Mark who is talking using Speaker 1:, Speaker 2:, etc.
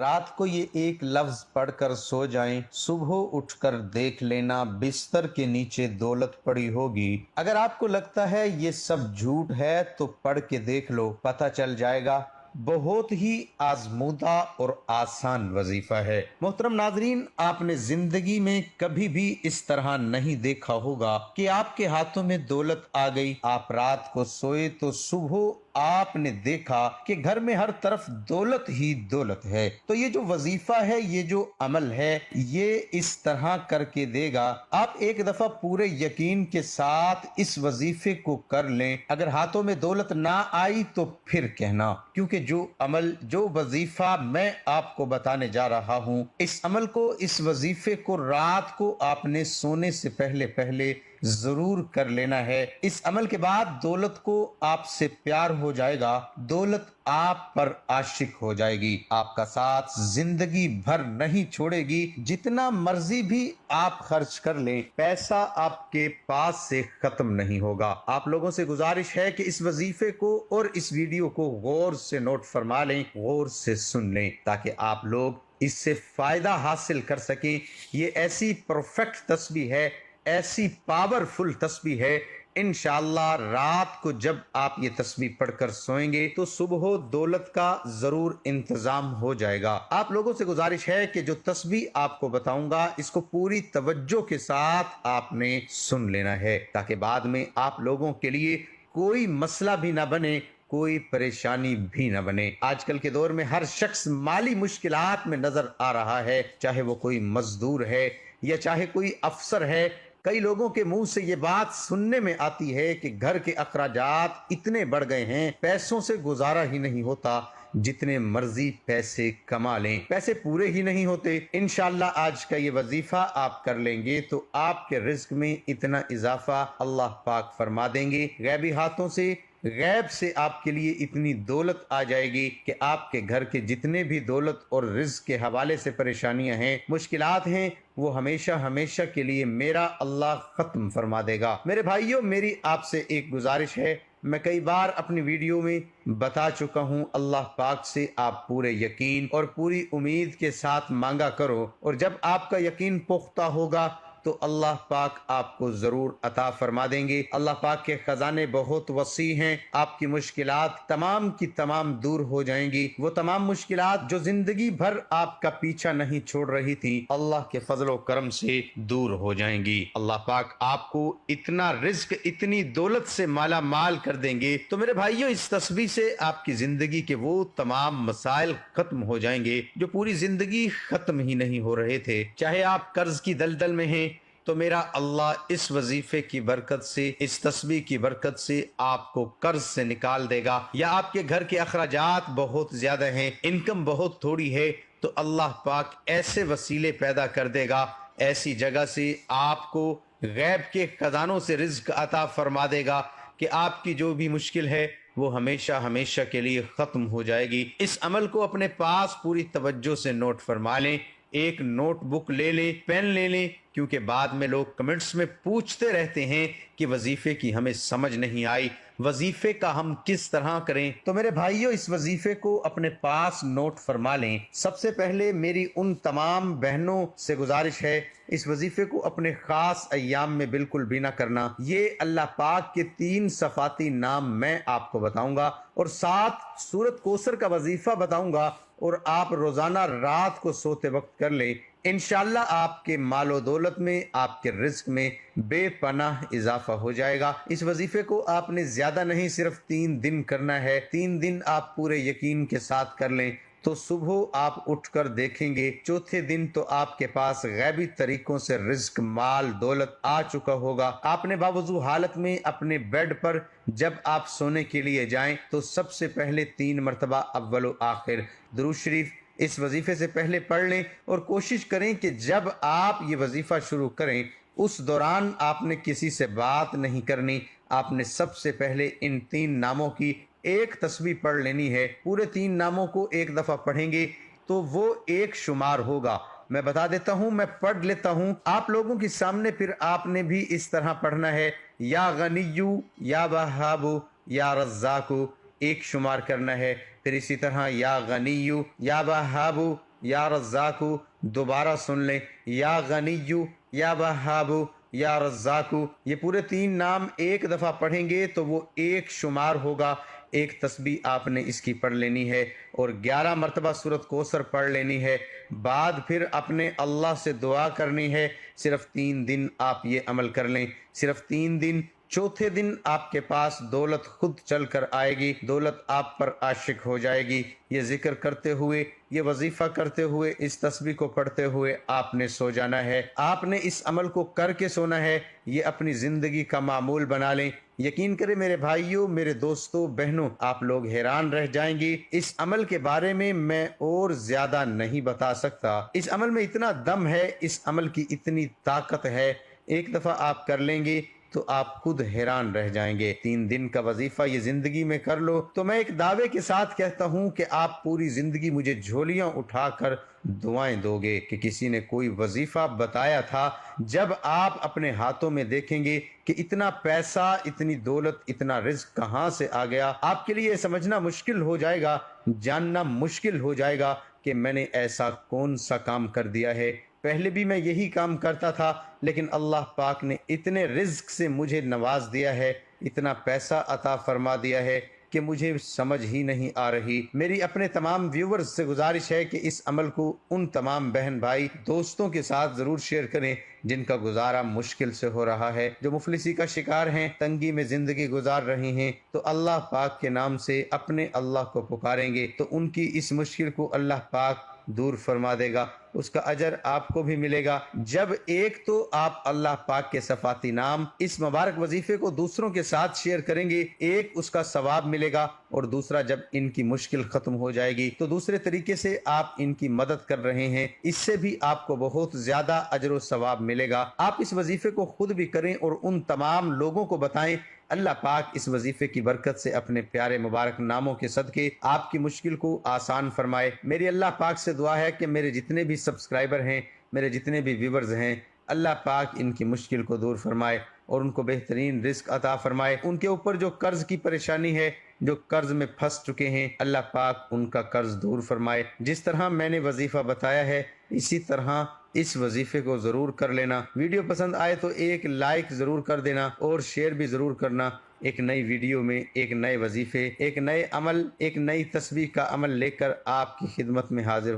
Speaker 1: रात को ये एक लफ्ज पढ़कर सो जाएं, सुबह उठकर देख लेना बिस्तर के नीचे दौलत पड़ी होगी। अगर आपको लगता है ये सब झूठ है तो पढ़ के देख लो, पता चल जाएगा। बहुत ही आजमूदा और आसान वजीफा है। मोहतरम नाजरीन, आपने जिंदगी में कभी भी इस तरह नहीं देखा होगा कि आपके हाथों में दौलत आ गई, आप रात को सोए तो सुबह आपने देखा कि घर में हर तरफ दौलत ही दौलत है। तो ये जो वजीफा है, ये जो अमल है, ये इस तरह करके देगा। आप एक दफा पूरे यकीन के साथ इस वजीफे को कर लें। अगर हाथों में दौलत ना आई तो फिर कहना, क्योंकि जो अमल, जो वजीफा मैं आपको बताने जा रहा हूं, इस अमल को, इस वजीफे को रात को आपने सोने से पहले पहले जरूर कर लेना है। इस अमल के बाद दौलत को आपसे प्यार हो जाएगा, दौलत आप पर आशिक हो जाएगी, आपका साथ जिंदगी भर नहीं छोड़ेगी। जितना मर्जी भी आप खर्च कर लें, पैसा आपके पास से खत्म नहीं होगा। आप लोगों से गुजारिश है कि इस वजीफे को और इस वीडियो को गौर से नोट फरमा लें, गौर से सुन लें, ताकि आप लोग इससे फायदा हासिल कर सकें। ये ऐसी परफेक्ट तस्बीह है, ऐसी पावरफुल तस्बीह है, इंशाअल्लाह रात को जब आप ये तस्बीह पढ़कर सोएंगे तो सुबह दौलत का जरूर इंतजाम हो जाएगा। आप लोगों से गुजारिश है कि जो तस्बीह आपको बताऊंगा, इसको पूरी तवज्जो के साथ आपने सुन लेना है, ताकि बाद में आप लोगों के लिए कोई मसला भी ना बने, कोई परेशानी भी न बने। आजकल के दौर में हर शख्स माली मुश्किलात में नजर आ रहा है, चाहे वो कोई मजदूर है या चाहे कोई अफसर है। कई लोगों के मुंह से ये बात सुनने में आती है कि घर के अखराजात इतने बढ़ गए हैं, पैसों से गुजारा ही नहीं होता, जितने मर्जी पैसे कमा लें, पैसे पूरे ही नहीं होते। इंशाअल्लाह आज का ये वजीफा आप कर लेंगे तो आपके रिज्क में इतना इजाफा अल्लाह पाक फरमा देंगे। गैबी हाथों से, गैब से आपके लिए इतनी दौलत आ जाएगी कि आपके घर के जितने भी दौलत और रिज्क के हवाले से परेशानियां हैं, मुश्किलात हैं, वो हमेशा हमेशा के लिए मेरा अल्लाह खत्म फरमा देगा। मेरे भाइयों, मेरी आपसे एक गुजारिश है, मैं कई बार अपनी वीडियो में बता चुका हूं, अल्लाह पाक से आप पूरे यकीन और पूरी उम्मीद के साथ मांगा करो, और जब आपका यकीन पुख्ता होगा तो अल्लाह पाक आपको जरूर अता फरमा देंगे। अल्लाह पाक के खजाने बहुत वसी हैं, आपकी मुश्किलात तमाम की तमाम दूर हो जाएंगी। वो तमाम मुश्किलात जो जिंदगी भर आपका पीछा नहीं छोड़ रही थी, अल्लाह के फजलो करम से दूर हो जाएंगी। अल्लाह पाक आपको इतना रिज्क, इतनी दौलत से माला माल कर देंगे। तो मेरे भाइयों, इस तस्बीह से आपकी जिंदगी के वो तमाम मसाइल खत्म हो जाएंगे जो पूरी जिंदगी खत्म ही नहीं हो रहे थे। चाहे आप कर्ज की दलदल में हैं, तो मेरा अल्लाह इस वजीफे की बरकत से, इस तस्बीह की बरकत से आपको कर्ज से निकाल देगा। या आपके घर के अखराजात बहुत ज्यादा हैं, इनकम बहुत थोड़ी है, तो अल्लाह पाक ऐसे वसीले पैदा कर देगा, ऐसी जगह से आपको गैब के खजानों से रिज्क अता फरमा देगा कि आपकी जो भी मुश्किल है वो हमेशा हमेशा के लिए खत्म हो जाएगी। इस अमल को अपने पास पूरी तवज्जो से नोट फरमा लें, एक नोटबुक ले लें, पेन ले लें, क्योंकि बाद में लोग कमेंट्स में पूछते रहते हैं कि वजीफे की हमें समझ नहीं आई, वजीफे का हम किस तरह करें। तो मेरे भाइयों, इस वजीफे को अपने पास नोट फरमा लें। सबसे पहले मेरी उन तमाम बहनों से गुजारिश है, इस वजीफे को अपने खास अय्याम में बिल्कुल भी ना करना। ये अल्लाह पाक के 3 सफाती नाम मैं आपको बताऊंगा और 7 सूरत कौसर का वजीफा बताऊंगा, और आप रोजाना रात को सोते वक्त कर लें। इंशाअल्लाह आपके मालो दौलत में, आपके रिज्क में बेपनाह इजाफा हो जाएगा। इस वजीफे को आपने ज्यादा नहीं, सिर्फ 3 दिन करना है। 3 दिन आप पूरे यकीन के साथ कर लें तो सुबह आप उठकर देखेंगे, चौथे दिन तो आपके पास गैबी तरीकों से रिज्क, माल, दौलत आ चुका होगा। आपने बावजू हालत में अपने बेड पर जब आप सोने के लिए जाएं तो सबसे पहले 3 मरतबा अव्वल आखिर दुरूद शरीफ इस वजीफे से पहले पढ़ लें, और कोशिश करें कि जब आप ये वजीफा शुरू करें उस दौरान आपने किसी से बात नहीं करनी। आपने सबसे पहले इन 3 नामों की एक तस्बीह पढ़ लेनी है। पूरे 3 नामों को एक दफा पढ़ेंगे तो वो एक शुमार होगा। मैं बता देता हूं, मैं पढ़ लेता हूं आप लोगों के सामने, फिर आपने भी इस तरह पढ़ना है। या गनियु, या वहाबु, या रज़्ज़ाकु, ایک شمار کرنا ہے. پھر اسی طرح یا غنیو، یا وہابو، یا رزاقو دوبارہ سن لیں. یا غنیو، یا وہابو، یا رزاقو، یہ پورے 3 نام ایک دفعہ پڑھیں گے تو وہ ایک شمار ہوگا. ایک تسبیح آپ نے اس کی پڑھ لینی ہے اور 11 مرتبہ سورۃ کوثر پڑھ لینی ہے. بعد پھر اپنے اللہ سے دعا کرنی ہے. صرف 3 دن آپ یہ عمل کر لیں، صرف 3 دن. چوتھے دن آپ کے پاس دولت خود چل کر آئے گی، دولت آپ پر عاشق ہو جائے گی. یہ ذکر کرتے ہوئے، یہ وظیفہ کرتے ہوئے، اس تسبیح کو پڑھتے ہوئے آپ نے سو جانا ہے. آپ نے اس عمل کو کر کے سونا ہے. یہ اپنی زندگی کا معمول بنا لیں. یقین کریں میرے بھائیوں، میرے دوستوں، بہنوں، آپ لوگ حیران رہ جائیں گے. اس عمل کے بارے میں اور زیادہ نہیں بتا سکتا. اس عمل میں اتنا دم ہے، اس عمل کی اتنی طاقت ہے. ایک دفعہ آپ کر لیں گے تو آپ خود حیران رہ جائیں گے. 3 دن کا وظیفہ یہ زندگی میں کر لو تو میں ایک دعوے کے ساتھ کہتا ہوں کہ آپ پوری زندگی مجھے جھولیاں اٹھا کر دعائیں دو گے کہ کسی نے کوئی وظیفہ بتایا تھا. جب آپ اپنے ہاتھوں میں دیکھیں گے کہ اتنا پیسہ، اتنی دولت، اتنا رزق کہاں سے آ گیا، آپ کے لیے سمجھنا مشکل ہو جائے گا، جاننا مشکل ہو جائے گا کہ میں نے ایسا کون سا کام کر دیا ہے. پہلے بھی میں یہی کام کرتا تھا، لیکن اللہ پاک نے اتنے رزق سے مجھے نواز دیا ہے، اتنا پیسہ عطا فرما دیا ہے کہ مجھے سمجھ ہی نہیں آ رہی. میری اپنے تمام ویورز سے گزارش ہے کہ اس عمل کو ان تمام بہن بھائی دوستوں کے ساتھ ضرور شیئر کریں جن کا گزارا مشکل سے ہو رہا ہے، جو مفلسی کا شکار ہیں، تنگی میں زندگی گزار رہے ہیں. تو اللہ پاک کے نام سے اپنے اللہ کو پکاریں گے تو ان کی اس مشکل کو اللہ پاک دور فرما دے گا. اس کا اجر آپ کو بھی ملے گا. جب ایک تو آپ اللہ پاک کے صفاتی نام، اس مبارک وظیفے کو دوسروں کے ساتھ شیئر کریں گے، ایک اس کا ثواب ملے گا، اور دوسرا جب ان کی مشکل ختم ہو جائے گی تو دوسرے طریقے سے آپ ان کی مدد کر رہے ہیں، اس سے بھی آپ کو بہت زیادہ اجر و ثواب ملے گا. آپ اس وظیفے کو خود بھی کریں اور ان تمام لوگوں کو بتائیں. اللہ پاک اس وظیفے کی برکت سے اپنے پیارے مبارک ناموں کے صدقے آپ کی مشکل کو آسان فرمائے. میری اللہ پاک سے دعا ہے کہ میرے جتنے بھی سبسکرائبر ہیں، میرے جتنے بھی ویورز ہیں، اللہ پاک ان کی مشکل کو دور فرمائے اور ان کو بہترین رزق عطا فرمائے. ان کے اوپر جو قرض کی پریشانی ہے، جو قرض میں پھنس چکے ہیں، اللہ پاک ان کا قرض دور فرمائے. جس طرح میں نے وظیفہ بتایا ہے اسی طرح اس وظیفے کو ضرور کر لینا. ویڈیو پسند آئے تو ایک لائک ضرور کر دینا اور شیئر بھی ضرور کرنا. ایک نئی ویڈیو میں ایک نئے وظیفے، ایک نئے عمل، ایک نئی تسبیح کا عمل لے کر آپ کی خدمت میں حاضر